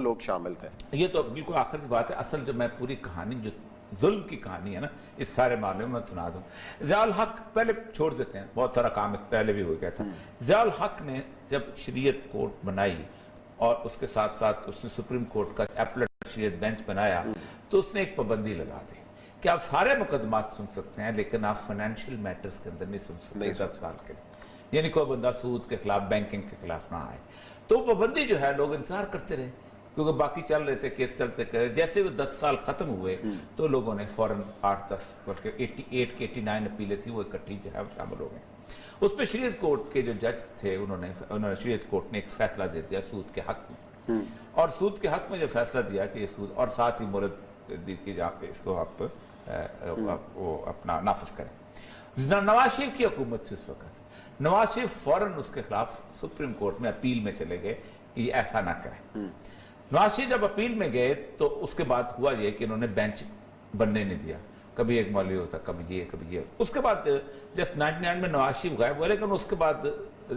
لوگ شامل تھے؟ یہ تو بالکل آخر کی بات ہے. اصل جو میں پوری کہانی جو ظلم کی کہانی ہے نا اس سارے معاملے میں سنا دوں. ضیاء الحق پہلے چھوڑ دیتے ہیں, بہت سارا کام اس پہلے بھی ہو گیا تھا. ضیاء الحق نے جب شریعت کورٹ بنائی اور اس کے ساتھ ساتھ اس نے سپریم کورٹ کا اپلیٹ شریعت بینچ بنایا تو اس نے ایک پابندی لگا دی کہ آپ سارے مقدمات سن سکتے ہیں لیکن آپ فائنینشیل میٹرز کے اندر نہیں سن سکتے 10 سال کے لیے. یعنی کوئی بندہ سود کے خلاف, بینکنگ کے خلاف نہ آئے. تو پابندی جو ہے لوگ انتظار کرتے رہے کیونکہ باقی چل رہے تھے, کیس چلتے کرے. جیسے وہ 10 سال ختم ہوئے تو لوگوں نے فوراً 8-10 بلکہ 88 کی 89 اپیلیں تھیں وہ اکٹھی جو ہے شامل ہو گئے. اس پہ شریعت کورٹ کے جو جج تھے انہوں نے شریعت کورٹ نے ایک فیصلہ دے دیا سود کے حق میں. اور سود کے حق میں جو فیصلہ دیا کہ یہ سود, اور ساتھ ہی مہلت دی کہ جہاں پہ اس کو آپ اپنا نافذ کریں. نواز شریف کی حکومت تھی اس وقت. نواز شریف فوراً اس کے خلاف سپریم کورٹ میں اپیل میں چلے گئے کہ یہ ایسا نہ کریں. نواز شریف جب اپیل میں گئے تو اس کے بعد ہوا یہ کہ انہوں نے بینچ بننے نہیں دیا. کبھی ایک مولوی ہوتا, کبھی یہ کبھی یہ. اس کے بعد جب 99 میں نواز شریف غائب ہوئے, لیکن اس کے بعد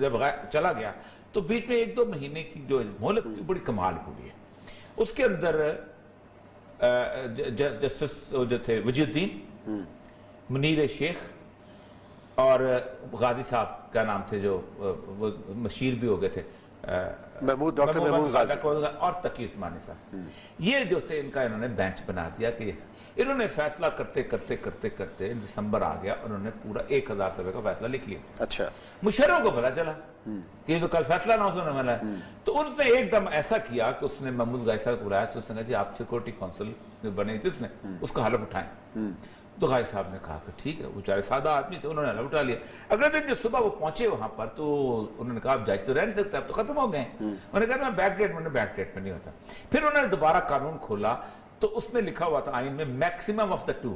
جب چلا گیا تو بیچ میں 1-2 مہینے کی جو مہلت تھی بڑی کمال ہوئی ہے. اس کے اندر جسٹس جو تھے وجی الدین, منیر شیخ اور غازی صاحب کیا نام تھے جو مشیر بھی ہو گئے تھے, ڈاکٹر محمود غازی اور تقی عثمانی صاحب, یہ جو تھے ان کا انہوں نے بینچ بنا دیا کہ انہوں نے فیصلہ کرتے کرتے کرتے کرتے دسمبر آ گیا, انہوں نے پورا 1000 صفحے کا فیصلہ لکھ لیا. اچھا, مشرف کو پتا چلا کہ یہ تو کل فیصلہ نہ ہونے والا ہے. تو انہوں نے ایک دم ایسا کیا کہ اس نے محمود غازی صاحب کو بلایا تو اس نے کہا جی آپ سیکورٹی کونسل بنے تھے اس نے اس کا حلف اٹھائیں. تو غازی صاحب نے کہا کہ ٹھیک ہے, وہ بیچارے سادہ آدمی تھے, انہوں نے حلف اٹھا لیا. اگلے دن جو صبح وہ پہنچے وہاں پر تو انہوں نے کہا آپ جج تو رہ نہیں سکتے, اب تو ختم ہو گئے. انہوں نے کہا میں بیک ڈیٹ میں نہیں ہوتا. پھر انہوں نے دوبارہ قانون کھولا تو اس میں لکھا ہوا تھا آئین میں میکسیمم آف دا 2.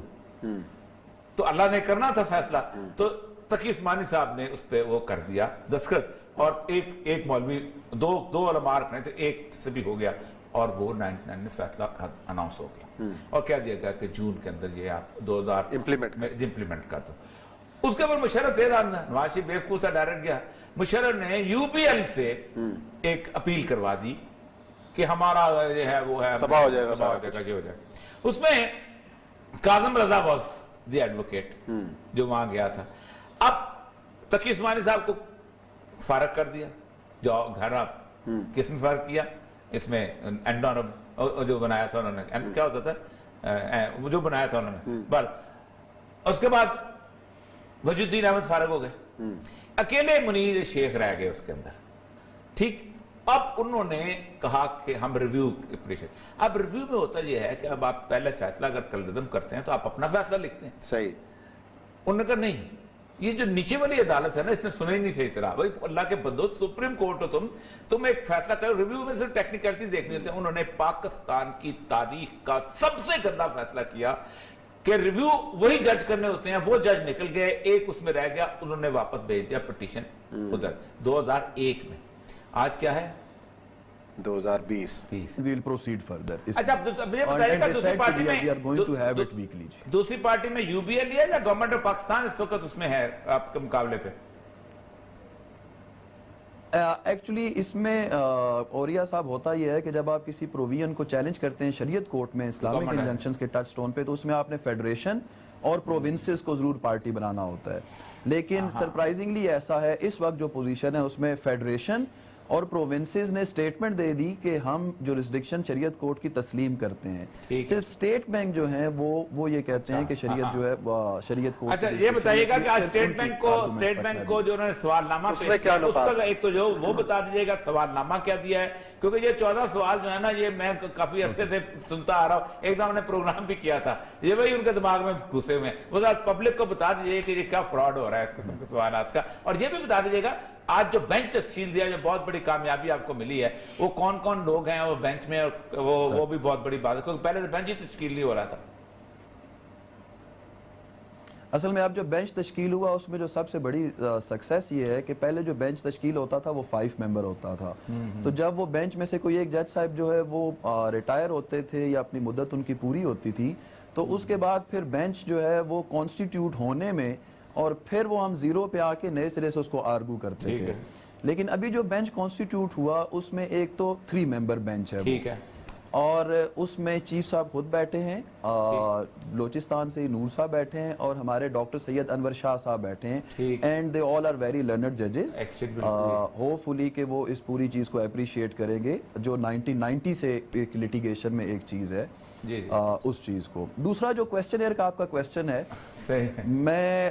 تو اللہ نے کرنا تھا فیصلہ, تو تقی عثمانی صاحب نے اس پہ وہ کر دیا دستخط, اور ایک مولوی دو علماء رکھنے تھے, ایک سے بھی ہو گیا, اور وہ 99 میں فیصلہ اناؤنس ہو گیا اور کہہ دیا گیا کہ جون کے اندر یہ آپ 2000 امپلیمنٹ کر دو. اس کے بعد مشرف تیز آدمی, نواز شریف بیوقوف تھا, ڈائریکٹ گیا. مشرف نے UPL سے ایک اپیل کروا دی کہ ہمارا جو ہے وہ ہے تباہ ہو جائے گا, جو ہو جائے. اس میں کاظم رضا واز دی ایڈوکیٹ جو وہاں گیا تھا. اب تقی عثمانی صاحب کو فارغ کر دیا, جو گھر آپ کس نے فارغ کیا, اس میں اینڈورم جو بنایا تھا انہوں نے, کیا ہوتا تھا جو بنایا تھا انہوں نے بل. اس کے بعد وجی الدین احمد فارغ ہو گئے, اکیلے منیر شیخ رہ گئے اس کے اندر. ٹھیک, اب انہوں نے کہا کہ ہم ریویو اپریشن. اب ریویو میں ہوتا یہ ہے کہ اب آپ پہلے فیصلہ اگر کالعدم کرتے ہیں تو آپ اپنا فیصلہ لکھتے ہیں. صحیح. انہوں نے کہا نہیں, یہ جو نیچے والی عدالت ہے نا اس نے سنا ہی نہیں صحیح طرح. بھائی اللہ کے بندو, سپریم کورٹ ہو تم ایک فیصلہ کرو, ریویو میں صرف ٹیکنیکلٹیز دیکھنی ہوتی ہیں. انہوں نے پاکستان کی تاریخ کا سب سے گندا فیصلہ کیا کہ ریویو وہی جج کرنے ہوتے ہیں. وہ جج نکل گئے, ایک اس میں رہ گیا, انہوں نے واپس بھیج دیا پٹیشن ادھر 2001 میں. آج کیا ہے 2020. We'll proceed further. اچھا مجھے بتائیے گا دوسری پارٹی میں we are going to have it weekly. دوسری پارٹی میں UBL ہے یا گورنمنٹ آف پاکستان اس وقت اس میں ہے آپ کے مقابلے پہ؟ ایکچولی اس میں اوریا صاحب ہوتا یہ ہے کہ جب آپ کسی پروویژن کو چیلنج کرتے ہیں شریعت کورٹ میں اسلامک انجنکشنز کے ٹچ سٹون پہ, تو اس میں آپ نے فیڈریشن اور پروونسز کو ضرور پارٹی بنانا ہوتا ہے. لیکن سرپرائزنگلی ایسا ہے اس وقت جو پوزیشن ہے اس میں فیڈریشن اور پروونسز نے سٹیٹمنٹ دے دی کہ ہم جورسڈکشن شریعت کورٹ کی تسلیم کرتے ہیں. صرف سٹیٹ بینک جو ہیں وہ یہ کہتے ہیں کہ شریعت جو ہے شریعت کورٹ. اچھا یہ بتائیے گا کہ آج سٹیٹ بینک کو جو انہوں نے سوال نامہ پیش کیا اس کا ایک تو جو وہ بتا دیجیے گا سوال نامہ کیا دیا ہے, کیونکہ یہ 14 سوال جو ہے نا یہ میں کافی عرصے سے سنتا آ رہا ہوں. ایک دم نے پروگرام بھی کیا تھا, یہ وہی ان کے دماغ میں گھسے ہوئے ہیں. وہ پبلک کو بتا دیجیے کہ یہ کیا فراڈ ہو رہا ہے اس قسم کے سوالات کا. اور یہ بھی بتا دیجیے گا آج جو بینچ تشکیل دیا جو بہت بڑی کامیابی آپ کو ملی ہے, وہ کون کون لوگ ہیں وہ بینچ میں, وہ بھی بہت بڑی بات ہے کیونکہ پہلے تو بینچ ہی تشکیل نہیں ہو رہا تھا. اصل میں اب جو بینچ تشکیل ہوا اس میں جو سب سے بڑی سکسیس یہ ہے کہ پہلے جو بینچ تشکیل ہوتا تھا وہ 5 ممبر ہوتا تھا. تو جب وہ بینچ میں سے کوئی ایک جج صاحب جو ہے وہ ریٹائر ہوتے تھے یا اپنی مدت ان کی پوری ہوتی تھی, تو اس کے بعد پھر بینچ جو ہے وہ کانسٹیٹیوٹ ہونے میں اور پھر وہ ہم 0 پہ آ کے نئے سرے سے اس کو آرگو کرتے تھے. لیکن ابھی جو بینچ کانسٹیٹیوٹ ہوا اس میں ایک تو 3 ممبر بینچ ہے، ٹھیک ہے، اور اس میں چیف صاحب خود بیٹھے ہیں، بلوچستان سے نور صاحب بیٹھے ہیں، اور ہمارے ڈاکٹر سید انور شاہ صاحب بیٹھے ہیں، and they all are very learned ججز. ہوپ فلی کہ وہ اس پوری چیز کو اپریشیٹ کریں گے جو 1990 سے ایک لٹیگیشن میں ایک چیز ہے اس چیز کو. دوسرا جو کویسچن کا آپ کا کویسچن ہے، میں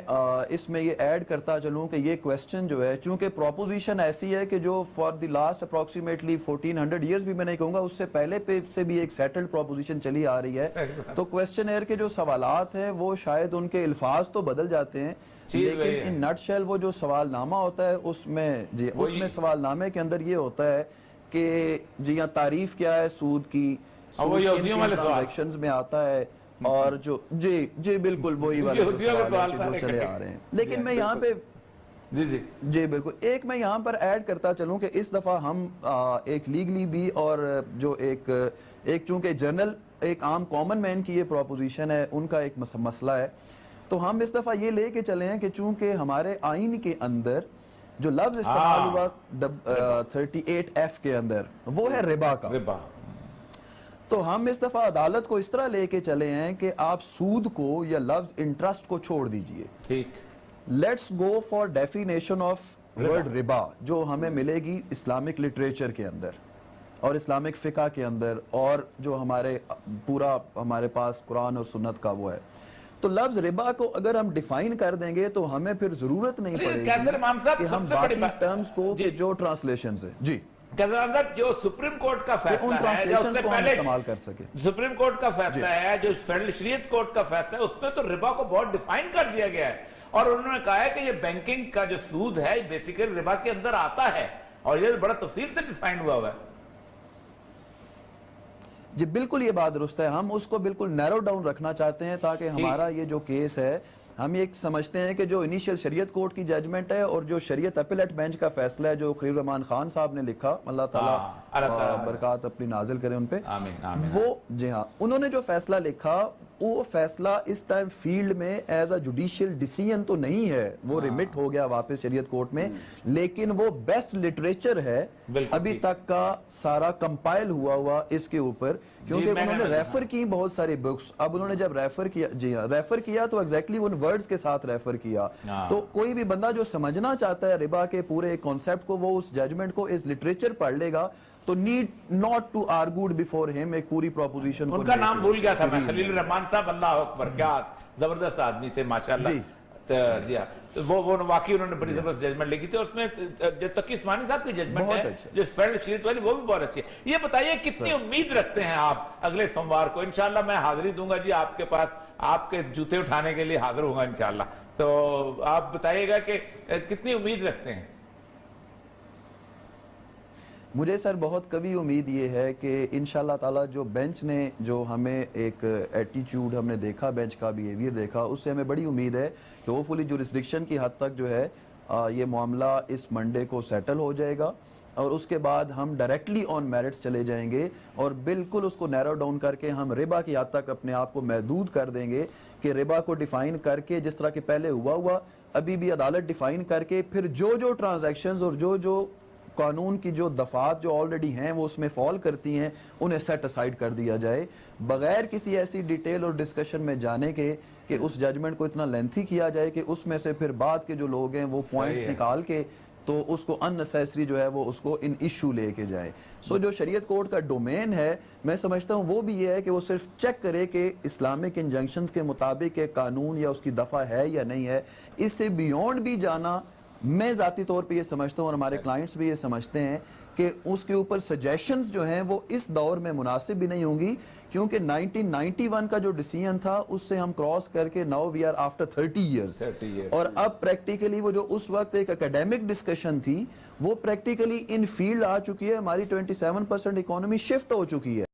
اس میں یہ ایڈ کرتا چلوں کہ یہ کویسچن جو ہے چونکہ پروپوزیشن ایسی ہے کہ جو for the last approximately 1400 years بھی میں نہیں کہوں گا، اس سے پہلے سے بھی ایک سیٹلڈ پروپوزیشن چلی آ رہی ہے. تو کویسچن کے جو سوالات ہیں وہ شاید ان کے الفاظ تو بدل جاتے ہیں، لیکن ان نٹ شیل وہ جو سوال نامہ ہوتا ہے اس میں سوال نامے کے اندر یہ ہوتا ہے کہ جی ہاں تعریف کیا ہے سود کی، ٹرانزیکشنز میں آتا ہے، اور جو جی بالکل وہی والے سوال جو چلے آ رہے ہیں. لیکن میں یہاں پہ جی بالکل ایک میں یہاں پر ایڈ کرتا چلوں کہ اس دفعہ ہم ایک لیگلی بھی اور جو ایک چونکہ جنرل ایک عام کامن مین کی یہ پروپوزیشن ہے ان کا ایک مسئلہ ہے، تو ہم اس دفعہ یہ لے کے چلے ہیں کہ چونکہ ہمارے آئین کے اندر جو لفظ استعمال ہوا 38F کے اندر وہ ہے ربا کا، تو ہم اس دفعہ عدالت کو اس طرح لے کے چلے ہیں کہ آپ سود کو یا لفظ انٹرسٹ کو چھوڑ دیجئے. ٹھیک، let's go for definition of word ربا جو ہمیں ملے گی اسلامک لٹریچر کے اندر اور اسلامک فقہ کے اندر، اور جو ہمارے پاس قرآن اور سنت کا وہ ہے. تو لفظ ربا کو اگر ہم ڈیفائن کر دیں گے تو ہمیں پھر ضرورت نہیں پڑے گی کہ ہم باقی ٹرمز کو کہ جو ٹرانسلیشنز ہیں جی جو سپریم کورٹ کا فیصلہ ہے جو اس سے پہلے استعمال کر سکے، سپریم کورٹ کا فیصلہ ہے جو فیڈرل شریعت کورٹ کا فیصلہ ہے، اس میں تو ربا کو بہت ڈیفائن کر دیا گیا ہے، اور انہوں نے کہا ہے کہ یہ بینکنگ کا جو سود ہے بیسیکلی ربا کے اندر آتا ہے، اور یہ بڑا تفصیل سے ڈیفائن ہوا ہے. جی بالکل یہ بات درست ہے، ہم اس کو بالکل نیرو ڈاؤن رکھنا چاہتے ہیں تاکہ ہمارا یہ جو کیس ہے ہم یہ سمجھتے ہیں کہ جو انیشیل شریعت کورٹ کی ججمنٹ ہے اور جو شریعت اپیلیٹ بینچ کا فیصلہ ہے جو خلیل الرحمان خان صاحب نے لکھا، اللہ تعالیٰ برکات اپنی نازل کرے ان پہ، وہ جی ہاں انہوں نے جو فیصلہ لکھا وہ فیصلہ اس ٹائم فیلڈ میں ایز اے جوڈیشل ڈیسیژن تو نہیں ہے، وہ ریمٹ ہو گیا واپس شریعت کورٹ میں، لیکن وہ بیسٹ لٹریچر ہے ابھی تک کا سارا کمپائل ہوا اس کے اوپر، کیونکہ انہوں نے ریفر کی بہت ساری بکس. اب انہوں نے جب ریفر کیا تو ایگزیکٹلی ان ورڈز کے ساتھ ریفر کیا، تو کوئی بھی بندہ جو سمجھنا چاہتا ہے ربا کے پورے کانسیپٹ کو وہ اس ججمنٹ کو اس لٹریچر پڑھ لے گا، تو need not to argued before ہم ایک پوری پروپوزیشن کو. ان کا نام بھول گیا تھا میں، خلیل الرحمان صاحب، اللہ اکبر، کیا زبردست آدمی تھے ماشاءاللہ. جی ہاں، وہ واقعی انہوں نے بڑی زبردست ججمنٹ لکھی تھی، اور اس میں جو تقی عثمانی صاحب کی ججمنٹ ہے جو فیڈرل شریعت والی وہ بھی بہت اچھی ہے. یہ بتائیے کتنی امید رکھتے ہیں آپ اگلے سوموار کو؟ انشاءاللہ میں حاضری دوں گا جی آپ کے پاس، آپ کے جوتے اٹھانے کے لیے حاضر ہوں گا انشاءاللہ. تو آپ بتائیے گا کہ کتنی امید رکھتے ہیں؟ مجھے سر بہت قوی امید یہ ہے کہ انشاءاللہ تعالیٰ جو بینچ نے جو ہمیں ایک ایٹیچیوڈ ہم نے دیکھا، بینچ کا بیہیویئر دیکھا، اس سے ہمیں بڑی امید ہے کہ ہوپفلی جورسڈکشن کی حد تک جو ہے یہ معاملہ اس منڈے کو سیٹل ہو جائے گا، اور اس کے بعد ہم ڈائریکٹلی آن میرٹس چلے جائیں گے اور بالکل اس کو نیرو ڈاؤن کر کے ہم ربا کی حد تک اپنے آپ کو محدود کر دیں گے کہ ربا کو ڈیفائن کر کے جس طرح کہ پہلے ہوا ابھی بھی عدالت ڈیفائن کر کے پھر جو ٹرانزیکشنز اور جو قانون کی جو دفعات جو آلریڈی ہیں وہ اس میں فال کرتی ہیں انہیں سیٹ اسائیڈ کر دیا جائے، بغیر کسی ایسی ڈیٹیل اور ڈسکشن میں جانے کے کہ اس ججمنٹ کو اتنا لینتھی کیا جائے کہ اس میں سے پھر بعد کے جو لوگ ہیں وہ پوائنٹس نکال کے تو اس کو ان نیسیسری جو ہے وہ اس کو ان ایشو لے کے جائیں. سو جو شریعت کورٹ کا ڈومین ہے میں سمجھتا ہوں وہ بھی یہ ہے کہ وہ صرف چیک کرے کہ اسلامک انجنکشنز کے مطابق ایک قانون یا اس کی دفعہ ہے یا نہیں ہے. اس سے بیونڈ بھی جانا میں ذاتی طور پہ یہ سمجھتا ہوں اور ہمارے کلائنٹس بھی یہ سمجھتے ہیں کہ اس کے اوپر سجیشنز جو ہیں وہ اس دور میں مناسب بھی نہیں ہوں گی، کیونکہ 1991 کا جو ڈیسیژن تھا اس سے ہم کراس کر کے now we are after 30 years, اور اب پریکٹیکلی وہ جو اس وقت ایک اکیڈیمک ڈسکشن تھی وہ پریکٹیکلی ان فیلڈ آ چکی ہے. ہماری 27% اکانومی شفٹ ہو چکی ہے.